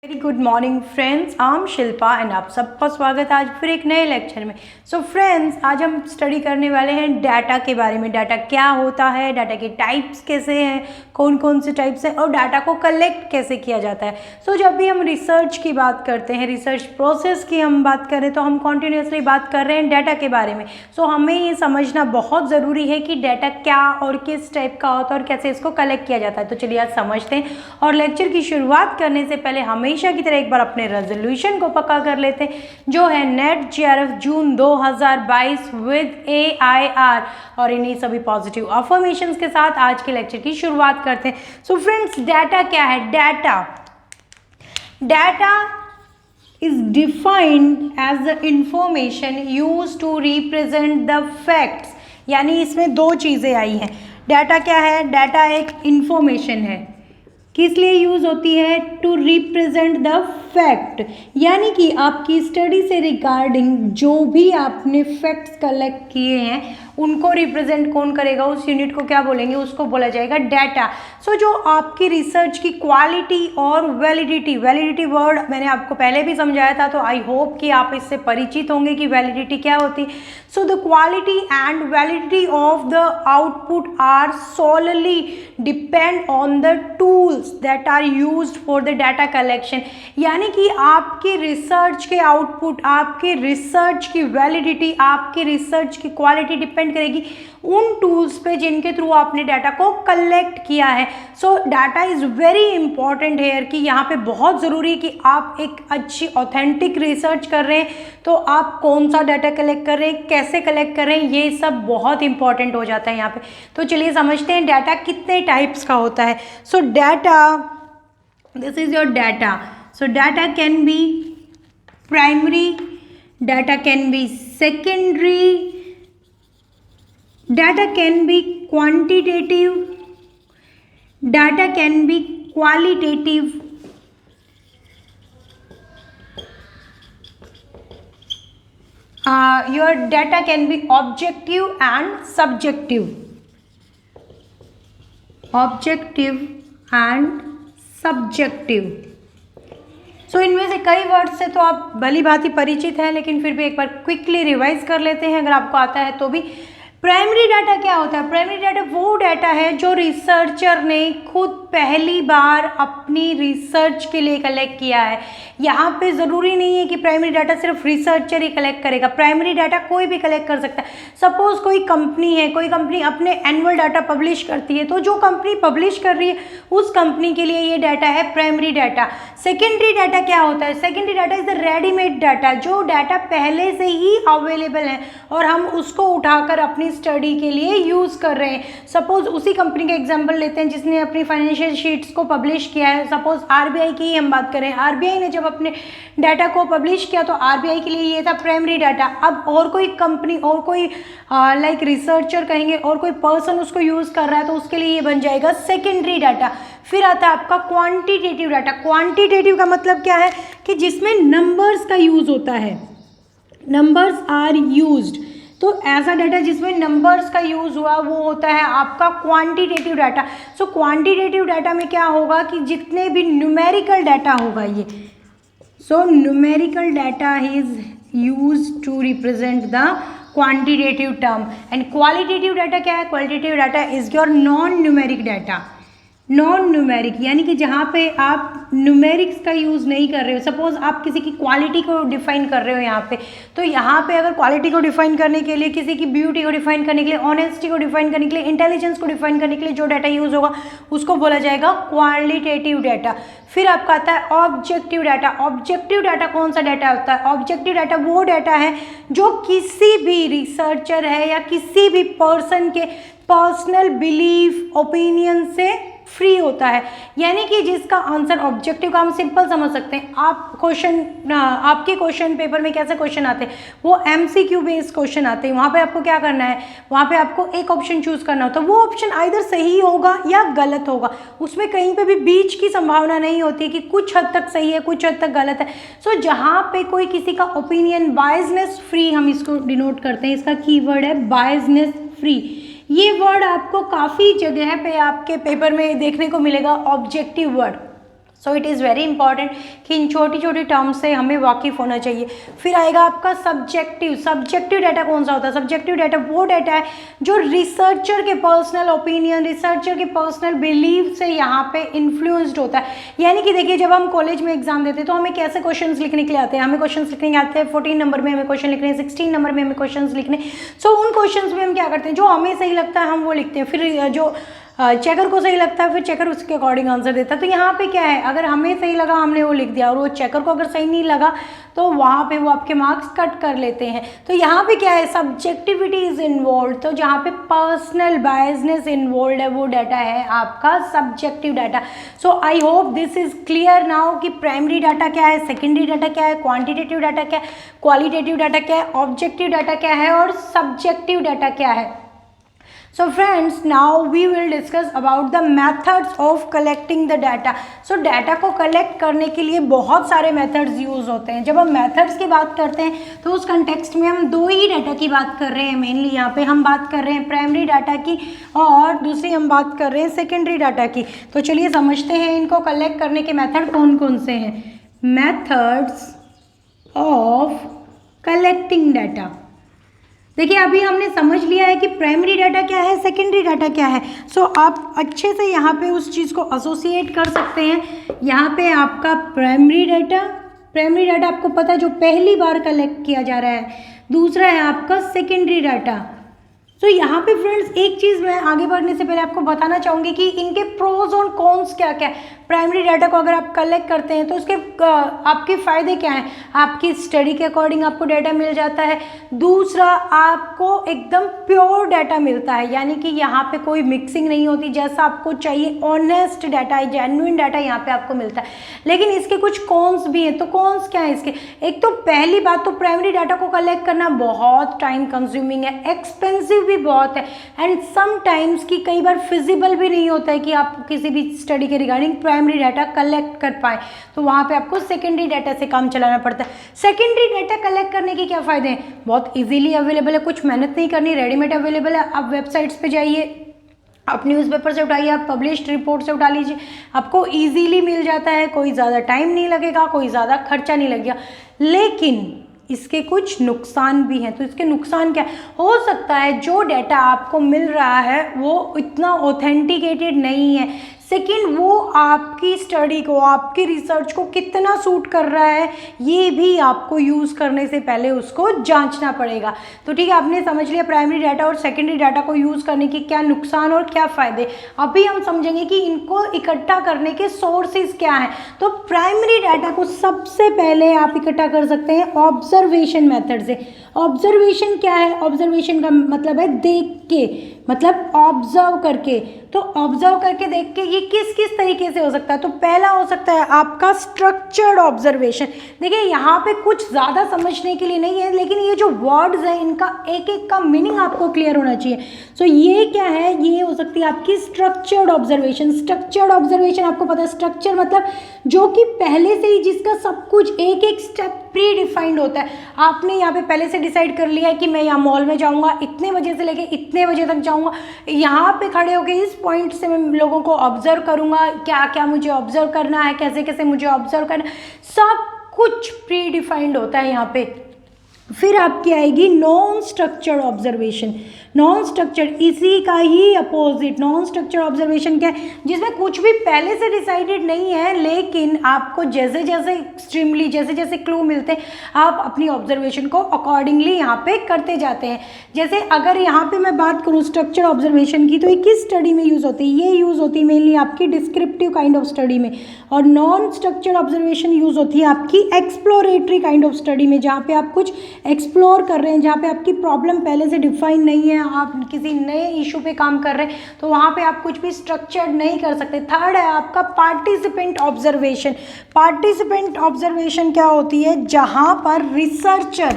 Very good morning friends, I am Shilpa and आप सबका स्वागत है आज फिर एक नए लेक्चर में। सो फ्रेंड्स, आज हम स्टडी करने वाले हैं डाटा के बारे में। डाटा क्या होता है, डाटा के टाइप्स कैसे हैं, कौन कौन से टाइप्स हैं और डाटा को कलेक्ट कैसे किया जाता है। सो जब भी हम रिसर्च की बात करते हैं, रिसर्च प्रोसेस की हम बात करें तो हम कॉन्टिन्यूसली बात कर रहे हैं डाटा के बारे में। सो हमें ये समझना बहुत ज़रूरी है कि डाटा क्या और किस टाइप का होता है और कैसे इसको कलेक्ट किया जाता है। तो चलिए आज समझते हैं और लेक्चर की शुरुआत करने से पहले हमेशा की तरह एक बार अपने रेजोल्यूशन को पक्का कर लेते हैं, जो है net JRF June 2022 with AIR। और इन्हीं सभी पॉजिटिव अफर्मेशंस के साथ आज के लेक्चर की शुरुआत करते हैं। सो फ्रेंड्स, डाटा क्या है? Data is defined as the information used to represent the facts। यानी इसमें दो चीज़ें आई हैं। डाटा क्या है? डाटा एक इंफॉर्मेशन है, किस लिए यूज़ होती है? टू रिप्रेजेंट द फैक्ट, यानी कि आपकी स्टडी से रिगार्डिंग जो भी आपने फैक्ट्स कलेक्ट किए हैं उनको रिप्रेजेंट कौन करेगा, उस यूनिट को क्या बोलेंगे? उसको बोला जाएगा डाटा। सो जो आपकी रिसर्च की क्वालिटी और वैलिडिटी वर्ड मैंने आपको पहले भी समझाया था, तो आई होप कि आप इससे परिचित होंगे कि वैलिडिटी क्या होती है। So the quality and validity of the output are solely depend on the tools that are used for the data collection. यानी कि आपकी रिसर्च के आउटपुट, आपके रिसर्च की वैलिडिटी, आपके रिसर्च की क्वालिटी डिपेंड करेगी उन टूल्स पे जिनके थ्रू आपने डाटा को कलेक्ट किया है। So data is very important here कि यहाँ पे बहुत ज़रूरी है कि आप एक अच्छी ऑथेंटिक रिसर्च कर रहे हैं तो आप कौन सा डाटा कलेक्ट कर रहे हैं, कैसे कलेक्ट कर रहे हैं, ये सब बहुत इंपॉर्टेंट हो जाता है यहाँ पे। तो चलिए समझते हैं डाटा कितने टाइप्स का होता है। So data, this is your data. So data can be primary, data can be secondary, data can be quantitative, data can be qualitative, your data can be objective and subjective, objective and subjective। सो इनमें से कई word से तो आप भली भांति परिचित हैं, लेकिन फिर भी एक बार क्विकली रिवाइज कर लेते हैं अगर आपको आता है तो भी। प्राइमरी डाटा क्या होता है? प्राइमरी डाटा वो डाटा है जो रिसर्चर ने खुद पहली बार अपनी रिसर्च के लिए कलेक्ट किया है। यहाँ पे ज़रूरी नहीं है कि प्राइमरी डाटा सिर्फ रिसर्चर ही कलेक्ट करेगा, प्राइमरी डाटा कोई भी कलेक्ट कर सकता है। सपोज कोई कंपनी है, कोई कंपनी अपने एनुअल डाटा पब्लिश करती है, तो जो कंपनी पब्लिश कर रही है उस कंपनी के लिए ये डाटा है प्राइमरी डाटा। सेकेंडरी डाटा क्या होता है? Secondary data is the readymade data, जो डाटा पहले से ही अवेलेबल है और हम उसको उठाकर अपनी स्टडी के लिए यूज़ कर रहे हैं। सपोज उसी कंपनी का एग्जांपल लेते हैं जिसने अपनी फाइनेंशियल शीट्स को पब्लिश किया है। सपोज आरबीआई की ही हम बात करें, आरबीआई ने जब अपने डाटा को पब्लिश किया तो आरबीआई के लिए ये था प्राइमरी डाटा। अब और कोई कंपनी और कोई लाइक रिसर्चर कहेंगे और कोई पर्सन उसको यूज़ कर रहा है तो उसके लिए ये बन जाएगा सेकेंडरी डाटा। फिर आता है आपका क्वांटिटेटिव डाटा। क्वांटिटेटिव का मतलब क्या है? कि जिसमें नंबर्स का यूज़ होता है, नंबर्स आर यूज्ड। तो ऐसा डाटा जिसमें नंबर्स का यूज़ हुआ वो होता है आपका क्वांटिटेटिव डाटा। सो क्वांटिटेटिव डाटा में क्या होगा कि जितने भी न्यूमेरिकल डाटा होगा ये, so numerical data is used to represent the quantitative term. And qualitative data क्या है? Qualitative data is your non numeric data. Non numeric यानी कि जहाँ पे आप न्यूमेरिक्स का यूज़ नहीं कर रहे हो। सपोज आप किसी की क्वालिटी को डिफाइन कर रहे हो यहाँ पे, तो यहाँ पे अगर क्वालिटी को डिफाइन करने के लिए, किसी की ब्यूटी को डिफाइन करने के लिए, ऑनेस्टी को डिफाइन करने के लिए, इंटेलिजेंस को डिफाइन करने के लिए जो डाटा यूज़ होगा उसको बोला जाएगा क्वालिटेटिव डाटा। फिर आपका आता है ऑब्जेक्टिव डाटा। ऑब्जेक्टिव डाटा कौन सा डाटा होता है? ऑब्जेक्टिव डाटा वो डाटा है जो किसी भी रिसर्चर है या किसी भी पर्सन के पर्सनल बिलीफ, ओपिनियन से फ्री होता है। यानी कि जिसका आंसर ऑब्जेक्टिव का हम सिंपल समझ सकते हैं। आप क्वेश्चन, आपके क्वेश्चन पेपर में कैसे क्वेश्चन आते हैं? वो MCQ बेस्ड क्वेश्चन आते हैं। वहाँ पे आपको क्या करना है? वहाँ पे आपको एक ऑप्शन चूज करना होता है। वो ऑप्शन आइदर सही होगा या गलत होगा, उसमें कहीं पे भी बीच की संभावना नहीं होती कि कुछ हद तक सही है कुछ हद तक गलत है। सो जहाँ पे कोई किसी का ओपिनियन, बायसनेस फ्री हम इसको डिनोट करते हैं, इसका कीवर्ड है बायसनेस फ्री। ये वर्ड आपको काफ़ी जगह पे आपके पेपर में देखने को मिलेगा, objective word. So it is very important कि इन छोटी छोटी टर्म्स से हमें वाकिफ़ होना चाहिए। फिर आएगा आपका सब्जेक्टिव डाटा। कौन सा होता है सब्जेक्टिव डाटा? वो डाटा है जो रिसर्चर के पर्सनल ओपिनियन, रिसर्चर के पर्सनल बिलीव से यहाँ पे इन्फ्लुएंस्ड होता है। यानी कि देखिए, जब हम कॉलेज में एग्जाम देते हैं तो हमें कैसे क्वेश्चंस लिखने के लिए आते हैं? हमें क्वेश्चंस लिखने के आते हैं 14 नंबर में हमें क्वेश्चन लिखने, 16 नंबर में हमें क्वेश्चंस लिखने। सो उन क्वेश्चंस में हम क्या करते हैं, जो हमें सही लगता है हम वो लिखते हैं। फिर जो चेकर को सही लगता है फिर चेकर उसके अकॉर्डिंग आंसर देता है। तो यहाँ पे क्या है, अगर हमें सही लगा हमने वो लिख दिया, और वो चेकर को अगर सही नहीं लगा तो वहाँ पे वो आपके मार्क्स कट कर लेते हैं। तो यहाँ पे क्या है, सब्जेक्टिविटी इज इन्वॉल्व। तो जहाँ पे पर्सनल बायसनेस इन्वॉल्व है वो डाटा है आपका subjective data. So I hope this is clear now कि प्राइमरी डाटा क्या है, सेकेंडरी डाटा क्या है, क्वान्टिटेटिव डाटा क्या है, क्वालिटेटिव डाटा क्या है, ऑब्जेक्टिव डाटा क्या है और सब्जेक्टिव डाटा क्या है। So friends, now we will discuss about the methods of collecting the data. So data को collect करने के लिए बहुत सारे methods use होते हैं। जब हम methods की बात करते हैं तो उस context में हम दो ही डाटा की बात कर रहे हैं mainly। यहाँ पे हम बात कर रहे हैं प्राइमरी डाटा की और दूसरी हम बात कर रहे हैं सेकेंडरी डाटा की। तो चलिए समझते हैं इनको कलेक्ट करने के मेथड कौन कौन से हैं। Methods of collecting data. देखिए, अभी हमने समझ लिया है कि प्राइमरी डाटा क्या है, सेकेंडरी डाटा क्या है। सो आप अच्छे से यहाँ पे उस चीज़ को एसोसिएट कर सकते हैं। यहाँ पे आपका प्राइमरी डाटा आपको पता है जो पहली बार कलेक्ट किया जा रहा है। दूसरा है आपका सेकेंडरी डाटा। तो यहाँ पे फ्रेंड्स एक चीज़ मैं आगे बढ़ने से पहले आपको बताना चाहूँगी कि इनके प्रोज और कॉन्स क्या क्या है। प्राइमरी डाटा को अगर आप कलेक्ट करते हैं तो उसके आपके फ़ायदे क्या हैं, आपकी स्टडी के अकॉर्डिंग आपको डाटा मिल जाता है। दूसरा, आपको एकदम प्योर डाटा मिलता है, यानी कि यहाँ पे कोई मिक्सिंग नहीं होती, जैसा आपको चाहिए ऑनेस्ट डाटा है, जेन्युइन डाटा यहाँ पे आपको मिलता है। लेकिन इसके कुछ कॉन्स भी हैं। तो कॉन्स क्या है इसके? एक तो पहली बात तो प्राइमरी डाटा को कलेक्ट करना बहुत टाइम कंज्यूमिंग है, एक्सपेंसिव भी बहुत है, एंड समटाइम्स कि कई बार फिजिबल भी नहीं होता है कि आप किसी भी स्टडी के रिगार्डिंग प्राइमरी डाटा कलेक्ट कर पाए। तो वहाँ पे आपको सेकेंडरी डाटा से काम चलाना पड़ता है। सेकेंडरी डाटा कलेक्ट करने के क्या फ़ायदे हैं? बहुत इजीली अवेलेबल है, कुछ मेहनत नहीं करनी, रेडीमेड अवेलेबल है। आप वेबसाइट्स पे जाइए, आप न्यूज़पेपर से उठाइए, आप पब्लिश्ड रिपोर्ट से उठा लीजिए, आपको इजीली मिल जाता है, कोई ज़्यादा टाइम नहीं लगेगा, कोई ज़्यादा खर्चा नहीं लगेगा। लेकिन इसके कुछ नुकसान भी हैं। तो इसके नुकसान क्या हो सकता है? जो डाटा आपको मिल रहा है वो इतना ऑथेंटिकेटेड नहीं है। सेकेंड, वो आपकी स्टडी को, आपकी रिसर्च को कितना सूट कर रहा है ये भी आपको यूज़ करने से पहले उसको जांचना पड़ेगा। तो ठीक है, आपने समझ लिया प्राइमरी डाटा और सेकेंडरी डाटा को यूज़ करने के क्या नुकसान और क्या फ़ायदे। अभी हम समझेंगे कि इनको इकट्ठा करने के सोर्सेज क्या हैं। तो प्राइमरी डाटा को सबसे पहले आप इकट्ठा कर सकते हैं ऑब्जर्वेशन मेथड से। ऑब्जर्वेशन क्या है? ऑब्जर्वेशन का मतलब है देख के, मतलब ऑब्जर्व करके। तो ऑब्जर्व करके देख के ये किस किस तरीके से हो सकता है? तो पहला हो सकता है आपका स्ट्रक्चर्ड ऑब्जर्वेशन। देखिए, यहाँ पे कुछ ज़्यादा समझने के लिए नहीं है, लेकिन ये जो वर्ड्स हैं इनका एक एक का मीनिंग आपको क्लियर होना चाहिए। सो ये क्या है? ये हो सकती है आपकी स्ट्रक्चर्ड ऑब्जर्वेशन। स्ट्रक्चर्ड ऑब्जर्वेशन आपको पता है, स्ट्रक्चर मतलब जो कि पहले से ही जिसका सब कुछ एक एक स्टेप प्री डिफाइंड होता है। आपने यहाँ पे पहले से डिसाइड कर लिया है कि मैं यहाँ मॉल में जाऊँगा, इतने बजे से लेके इतने बजे तक जाऊँगा, यहाँ पे खड़े होके इस पॉइंट से मैं लोगों को ऑब्जर्व करूँगा, क्या क्या मुझे ऑब्जर्व करना है, कैसे कैसे मुझे ऑब्जर्व करना है, सब कुछ प्री डिफाइंड होता है यहाँ पे। फिर आपकी आएगी non structured observation. Non structured, इसी का ही अपोजिट नॉन स्ट्रक्चर्ड ऑब्जर्वेशन क्या है? जिसमें कुछ भी पहले से डिसाइडेड नहीं है, लेकिन आपको जैसे जैसे एक्सट्रीमली जैसे जैसे क्लू मिलते हैं आप अपनी ऑब्जर्वेशन को अकॉर्डिंगली यहाँ पे करते जाते हैं। जैसे अगर यहाँ पे मैं बात करूँ स्ट्रक्चर्ड ऑब्जर्वेशन की, तो ये किस स्टडी में यूज़ होती है? ये यूज़ होती है मेनली आपकी डिस्क्रिप्टिव काइंड ऑफ स्टडी में, और नॉन स्ट्रक्चर्ड ऑब्जर्वेशन यूज़ होती है आपकी एक्सप्लोरेटरी काइंड ऑफ स्टडी में, जहाँ पे आप कुछ एक्सप्लोर कर रहे हैं, जहाँ पे आपकी प्रॉब्लम पहले से डिफाइन नहीं है, आप किसी नए इशू पे काम कर रहे हैं, तो वहाँ पे आप कुछ भी स्ट्रक्चर्ड नहीं कर सकते। थर्ड है आपका पार्टिसिपेंट ऑब्जर्वेशन। पार्टिसिपेंट ऑब्जर्वेशन क्या होती है? जहाँ पर रिसर्चर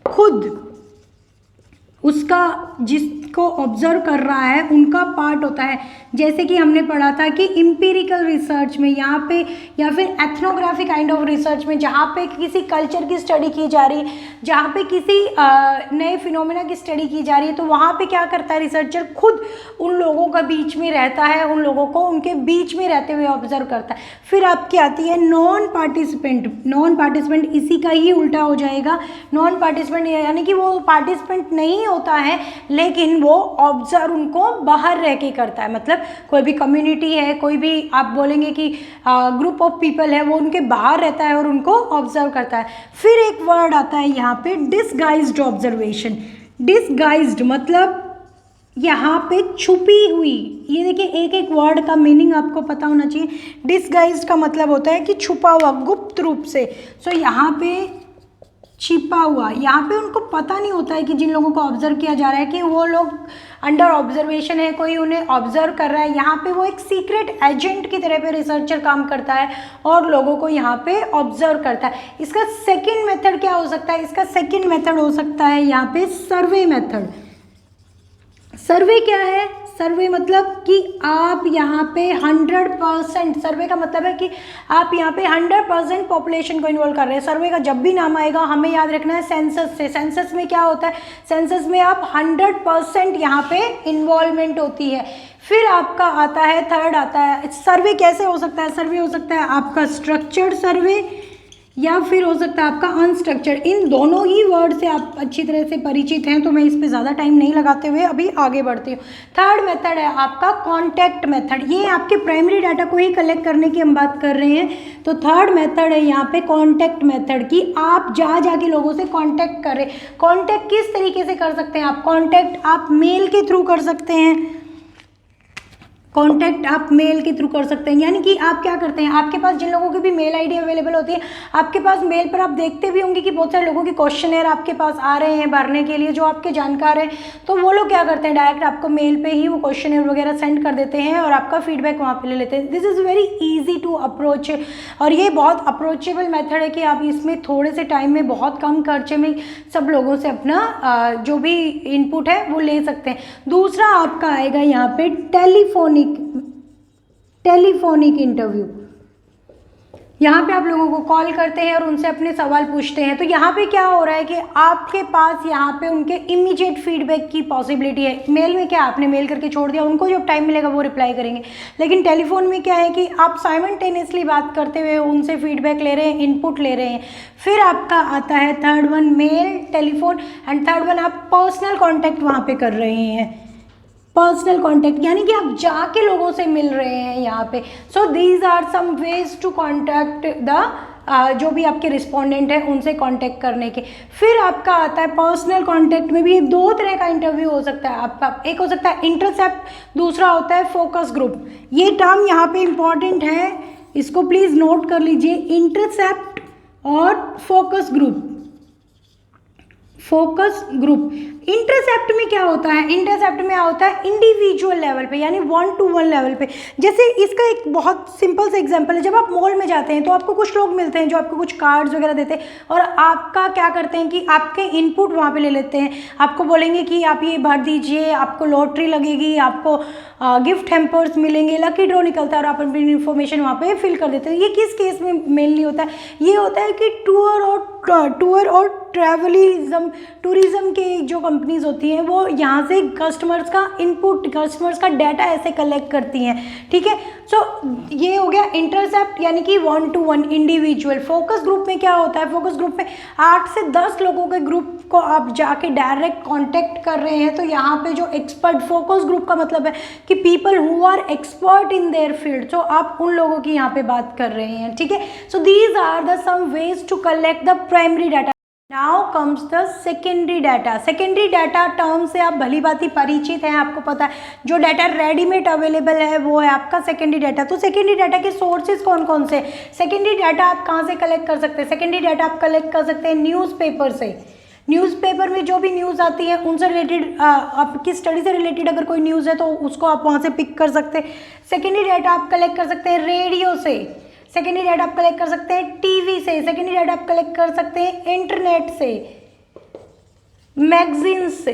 खुद उसका जिसको ऑब्जर्व कर रहा है उनका पार्ट होता है। जैसे कि हमने पढ़ा था कि इम्पीरिकल रिसर्च में यहाँ पे या फिर एथनोग्राफी काइंड ऑफ रिसर्च में जहाँ पे किसी कल्चर की स्टडी की जा रही है, जहाँ पे किसी नए फिनोमेना की स्टडी की जा रही है, तो वहाँ पे क्या करता है रिसर्चर, खुद उन लोगों का बीच में रहता है, उन लोगों को उनके बीच में रहते हुए ऑब्जर्व करता है। फिर आपकी आती है नॉन पार्टिसिपेंट। नॉन पार्टिसिपेंट इसी का ही उल्टा हो जाएगा। नॉन पार्टिसिपेंट यानी कि वो पार्टिसिपेंट नहीं होता है लेकिन वो ऑब्जर्व उनको बाहर रह के करता है। मतलब कोई भी कम्युनिटी है, कोई भी आप बोलेंगे कि ग्रुप ऑफ पीपल है, वो उनके बाहर रहता है और उनको ऑब्जर्व करता है। फिर एक वर्ड आता है यहाँ पे डिसगाइज्ड ऑब्जर्वेशन। डिसगाइज्ड मतलब यहाँ पे छुपी हुई। ये देखिए एक एक वर्ड का मीनिंग आपको पता होना चाहिए। डिसगाइज्ड का मतलब होता है कि छुपा हुआ, गुप्त रूप से। सो यहाँ पे छिपा हुआ, यहाँ पे उनको पता नहीं होता है कि जिन लोगों को ऑब्जर्व किया जा रहा है कि वो लोग अंडर ऑब्जर्वेशन है, कोई उन्हें ऑब्जर्व कर रहा है। यहाँ पे वो एक सीक्रेट एजेंट की तरह पे रिसर्चर काम करता है और लोगों को यहाँ पे ऑब्जर्व करता है। इसका सेकंड मेथड क्या हो सकता है? इसका सेकंड मेथड हो सकता है यहाँ पे सर्वे मेथड। सर्वे क्या है? सर्वे मतलब कि आप यहाँ पे 100%, सर्वे का मतलब है कि आप यहाँ पे 100% पॉपुलेशन को इन्वॉल्व कर रहे हैं। सर्वे का जब भी नाम आएगा हमें याद रखना है सेंसस से। सेंसस में क्या होता है? सेंसस में आप 100% यहाँ पे इन्वॉल्वमेंट होती है। फिर आपका आता है, थर्ड आता है सर्वे। कैसे हो सकता है? सर्वे हो सकता है आपका स्ट्रक्चर्ड सर्वे या फिर हो सकता है आपका अनस्ट्रक्चर्ड। इन दोनों ही वर्ड से आप अच्छी तरह से परिचित हैं तो मैं इस पे ज़्यादा टाइम नहीं लगाते हुए अभी आगे बढ़ती हूँ। थर्ड मेथड है आपका कॉन्टैक्ट मेथड। ये आपके प्राइमरी डाटा को ही कलेक्ट करने की हम बात कर रहे हैं। तो थर्ड मेथड है यहाँ पे कॉन्टैक्ट मेथड की आप जा जाके लोगों से कॉन्टैक्ट करें। कॉन्टैक्ट किस तरीके से कर सकते हैं आप? कॉन्टैक्ट आप मेल के थ्रू कर सकते हैं। कॉन्टैक्ट आप मेल के थ्रू कर सकते हैं। यानी कि आप क्या करते हैं, आपके पास जिन लोगों की भी मेल आईडी अवेलेबल होती है, आपके पास मेल पर आप देखते भी होंगे कि बहुत सारे लोगों के क्वेश्चनर आपके पास आ रहे हैं भरने के लिए जो आपके जानकार हैं। तो वो लोग क्या करते हैं, डायरेक्ट आपको मेल पे ही वो क्वेश्चनर वगैरह सेंड कर देते हैं और आपका फीडबैक वहाँ पे ले लेते हैं। This is very easy to approach और ये बहुत अप्रोचेबल मेथड है कि आप इसमें थोड़े से टाइम में बहुत कम खर्चे में सब लोगों से अपना जो भी इनपुट है वो ले सकते हैं। दूसरा आपका आएगा यहाँ पे टेलीफोनिक इंटरव्यू। यहाँ पे आप लोगों को कॉल करते हैं और उनसे अपने सवाल पूछते हैं। तो यहाँ पे क्या हो रहा है कि आपके पास यहाँ पे उनके इमीडिएट फीडबैक की पॉसिबिलिटी है। मेल में क्या, आपने मेल करके छोड़ दिया, उनको जब टाइम मिलेगा वो रिप्लाई करेंगे। लेकिन टेलीफोन में क्या है कि आप साइमल्टेनियसली बात करते हुए उनसे फीडबैक ले रहे हैं, इनपुट ले रहे हैं। फिर आपका आता है third one mail, telephone and third one आप पर्सनल कॉन्टैक्ट वहाँ पे कर रहे हैं। पर्सनल कॉन्टैक्ट यानी कि आप जाके लोगों से मिल रहे हैं यहाँ पे। So these are some ways to contact the जो भी आपके रिस्पोंडेंट हैं उनसे कांटेक्ट करने के। फिर आपका आता है पर्सनल कांटेक्ट में भी दो तरह का इंटरव्यू हो सकता है आपका। एक हो सकता है इंटरसेप्ट, दूसरा होता है फोकस ग्रुप। ये टर्म यहाँ पे इम्पॉर्टेंट है, इसको प्लीज़ नोट कर लीजिए। इंटरसेप्ट और focus group. Focus group intercept में क्या होता है? इंटरसेप्ट में क्या होता है? इंडिविजुअल लेवल पे यानी 1-to-1 लेवल पे। जैसे इसका एक बहुत सिंपल सा एग्जांपल है, जब आप मॉल में जाते हैं तो आपको कुछ लोग मिलते हैं जो आपको कुछ कार्ड्स वगैरह देते हैं और आपका क्या करते हैं कि आपके इनपुट वहाँ पे ले लेते हैं। आपको बोलेंगे कि आप ये भर दीजिए, आपको लॉटरी लगेगी, आपको गिफ्ट हैम्पर्स मिलेंगे, लकी ड्रॉ निकलता है और आप अपनी इन्फॉर्मेशन वहाँ पे फिल कर देते हैं। ये किस केस में मेनली होता है? ये होता है कि टूर और टूरिज्म के जो कंपनीज होती हैं वो यहाँ से कस्टमर्स का इनपुट, कस्टमर्स का डाटा ऐसे कलेक्ट करती हैं। ठीक है, सो ये हो गया इंटरसेप्ट यानी कि 1-to-1 इंडिविजुअल। फोकस ग्रुप में क्या होता है? फोकस ग्रुप में 8 से 10 लोगों के ग्रुप को आप जाके डायरेक्ट कांटेक्ट कर रहे हैं। तो यहाँ पे जो एक्सपर्ट, फोकस ग्रुप का मतलब है कि people who are expert in their field, तो आप उन लोगों की यहाँ पे बात कर रहे हैं। ठीक है, so these are the some ways to collect the primary data. Now comes the secondary data. Secondary data term से आप भली भांति परिचित हैं, आपको पता है जो डाटा रेडीमेड अवेलेबल है वो है आपका सेकेंडरी डाटा। तो सेकेंडरी डाटा के सोर्सेज कौन कौन से? सेकेंडरी डाटा आप कहाँ से कलेक्ट कर सकते हैं? सेकेंडरी डाटा आप कलेक्ट कर सकते हैं न्यूज़पेपर से। न्यूज़पेपर में जो भी न्यूज़ आती है उनसे रिलेटेड, आपकी स्टडी से रिलेटेड अगर कोई न्यूज़ है तो उसको आप वहाँ से पिक कर सकते हैं। सेकेंडरी डाटा आप कलेक्ट कर सकते हैं रेडियो से। सेकेंडरी डाटा आप कलेक्ट कर सकते हैं टीवी से। सेकेंडरी डाटा आप कलेक्ट कर सकते हैं इंटरनेट से, मैगजीन से।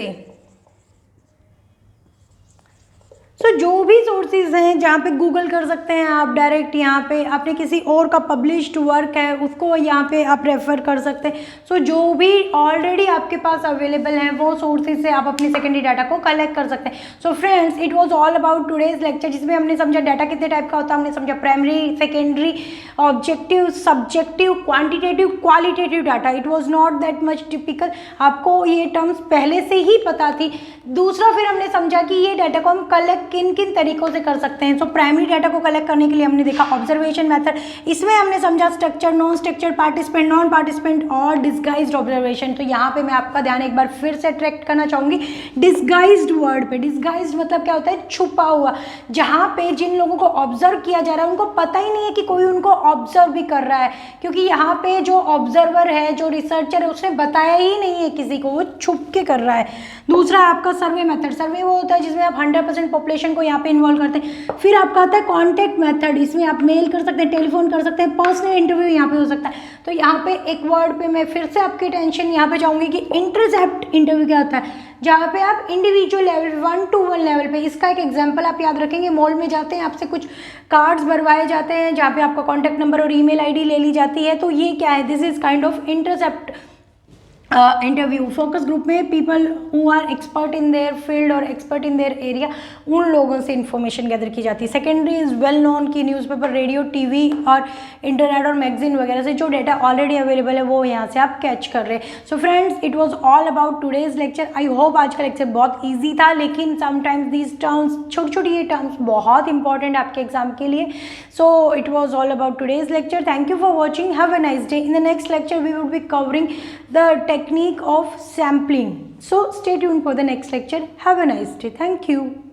सो जो भी सोर्सेज हैं जहाँ पे गूगल कर सकते हैं आप डायरेक्ट, यहाँ पे आपने किसी और का पब्लिश्ड वर्क है उसको यहाँ पे आप रेफ़र कर सकते हैं। सो जो भी ऑलरेडी आपके पास अवेलेबल हैं वो सोर्सेज से आप अपनी सेकेंडरी डाटा को कलेक्ट कर सकते हैं। So friends, it was all about today's lecture, जिसमें हमने समझा डाटा कितने टाइप का होता है, हमने समझा primary, secondary, objective, subjective, quantitative, qualitative data. It was not that much typical, आपको ये टर्म्स पहले से ही पता थी। दूसरा फिर हमने समझा कि ये डाटा को हम कलेक्ट किन किन तरीकों से कर सकते हैं। सो प्राइमरी डाटा को कलेक्ट करने के लिए हमने देखा ऑब्जर्वेशन मेथड, इसमें हमने समझा structure, non structure, participant, non participant और डिस्गाइज्ड ऑब्जर्वेशन। तो यहाँ पे मैं आपका ध्यान एक बार फिर से अट्रैक्ट करना चाहूँगी डिस्गाइज्ड वर्ड पे। डिस्गाइज्ड मतलब क्या होता है, छुपा हुआ, जहाँ पे जिन लोगों को ऑब्जर्व किया जा रहा है उनको पता ही नहीं है कि कोई उनको ऑब्जर्व भी कर रहा है, क्योंकि यहाँ पे जो ऑब्जर्वर है, जो रिसर्चर है, उसने बताया ही नहीं है किसी को, वो छुप के कर रहा है। दूसरा आपका सर्वे मेथड, सर्वे वो होता है जिसमें आप 100% पॉपुलेशन को यहाँ पे इन्वॉल्व करते हैं। फिर आपका आता है कॉन्टैक्ट मेथड, इसमें आप मेल कर सकते हैं, टेलीफोन कर सकते हैं, पर्सनल इंटरव्यू यहाँ पे हो सकता है। तो यहाँ पे एक वर्ड पे मैं फिर से आपकी टेंशन यहाँ पे चाहूँगी कि इंटरसेप्ट इंटरव्यू क्या होता है, जहाँ पे आप इंडिविजुअल लेवल 1-to-1 लेवल पे, इसका एक एग्जांपल आप याद रखेंगे, मॉल में जाते हैं, आपसे कुछ कार्ड्स भरवाए जाते हैं जहाँ पे आपका कॉन्टैक्ट नंबर और ईमेल आईडी ले ली जाती है। तो ये क्या है, this is kind of intercept interview. Focus group में people who are expert in their field और एक्सपर्ट इन देयर एरिया, उन लोगों से इन्फॉर्मेशन गैदर की जाती है। सेकेंडरी इज़ वेल नोन की न्यूज़पेपर, रेडियो, टीवी और इंटरनेट और मैगजीन वगैरह से जो डाटा ऑलरेडी अवेलेबल है वो यहाँ से आप कैच कर रहे हैं। So friends, it was all about today's lecture. I hope आज का लेक्चर बहुत ईजी था, लेकिन समटाइम्स दीज टर्म्स, छोटी छोटी ये टर्म्स बहुत इंपॉर्टेंट है आपके एग्जाम के लिए। So it was all about today's lecture. Thank you for watching, have a nice day. In the next lecture we would be covering the technique of sampling. So stay tuned for the next lecture. Have a nice day. Thank you.